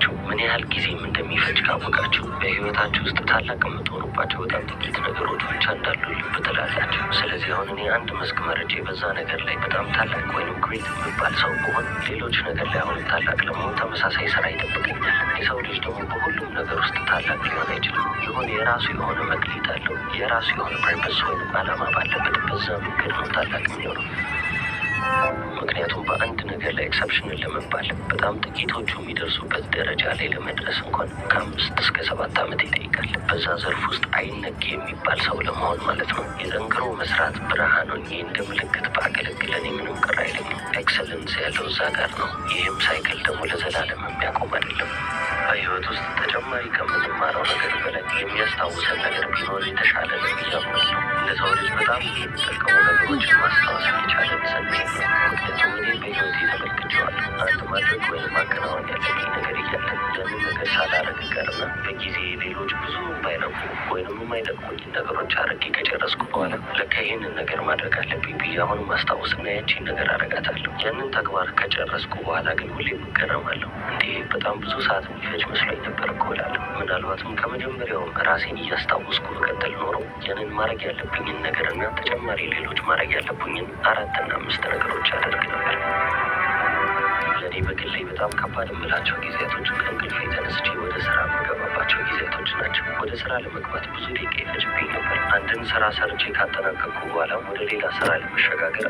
ካወቃችሁ፣ ምን ያህል ጊዜም እንደሚፈጅ ካወቃችሁ፣ በህይወታችሁ ውስጥ ታላቅ የምትሆኑባቸው በጣም ጥቂት ነገሮች ብቻ እንዳሉ ልብ ትላላችሁ። ስለዚህ አሁን እኔ አንድ መስክ መርጬ በዛ ነገር ላይ በጣም ታላቅ ወይም ግሬት የሚባል ሰው ከሆን፣ ሌሎች ነገር ላይ አሁን ታላቅ ለመሆን ተመሳሳይ ስራ ይጠብቀኛል። የሰው ልጅ ደግሞ በሁሉም ነገር ውስጥ ታላቅ ሊሆን አይችልም። የሆነ የራሱ የሆነ መክሊት አለው። የራሱ የሆነ ፐርፐስ ወይም አላማ ባለበት በዛ መንገድ ነው ታላቅ የሚሆነው። ምክንያቱም በአንድ ነገር ላይ ኤክሰፕሽንን ለመባል በጣም ጥቂቶቹ የሚደርሱበት ደረጃ ላይ ለመድረስ እንኳን ከ5 እስከ 7 ዓመት ይጠይቃል። በዛ ዘርፍ ውስጥ አይነክ የሚባል ሰው ለመሆን ማለት ነው። የጠንክሮ መስራት ብርሃን ሆኜ እንደ ምልክት ባገለግለን ምንም ቅር አይለኝም። ኤክሰለንስ ያለው እዛ ጋር ነው። ይህም ሳይክል ደግሞ ለዘላለም የሚያቆም አይደለም። በህይወት ውስጥ ተጨማሪ ከምንማረው ነገር በላይ የሚያስታውሰን ነገር ቢኖር የተሻለ ነው ብዬ አምናለሁ። ለሰው ልጅ በጣም የሚጠቀሙ ነገሮችን ማስታወስ የቻለን ስንል ነው። ምክንያቱም እኔ በህይወት ተመልክቼዋለሁ። አንድ ማድረግ ወይም ማከናወን ያለብኝ ነገር እያለ ያንን ነገር ሳላረግ ቀርና በጊዜ ሌሎች ብዙ ባይረቡ ወይም የማይጠቅሙኝ ነገሮች አድርጌ ከጨረስኩ በኋላ ለካ ይህንን ነገር ማድረግ አለብኝ ብዬ አሁንም ማስታወስና ያቺን ነገር አረጋታለሁ። ያንን ተግባር ከጨረስኩ በኋላ ግን ሁሌም እገረማለሁ። እንዲህ በጣም ብዙ ሰዓት የሚፈጅ መስሎኝ ነበር እኮ እላለሁ። ምናልባትም ከመጀመሪያውም ራሴን እያስታወስኩ በቀጥል ኖሮ ያንን ማድረግ ያለብኝን ነገርና ተጨማሪ ሌሎች ማድረግ ያለብኝን 4 እና 5 ነገሮች አደርግ ነበር። ለእኔ በግሌ በጣም ከባድ የምላቸው ጊዜያቶች ከእንቅልፌ ተነስቼ ወደ ስራ የምገባባቸው ጊዜያቶች ናቸው። ወደ ስራ ለመግባት ብዙ ደቂቃ ይፈጅብኝ ነበር። አንድን ስራ ሰርቼ ካጠናቀቅኩ በኋላ ወደ ሌላ ስራ ለመሸጋገር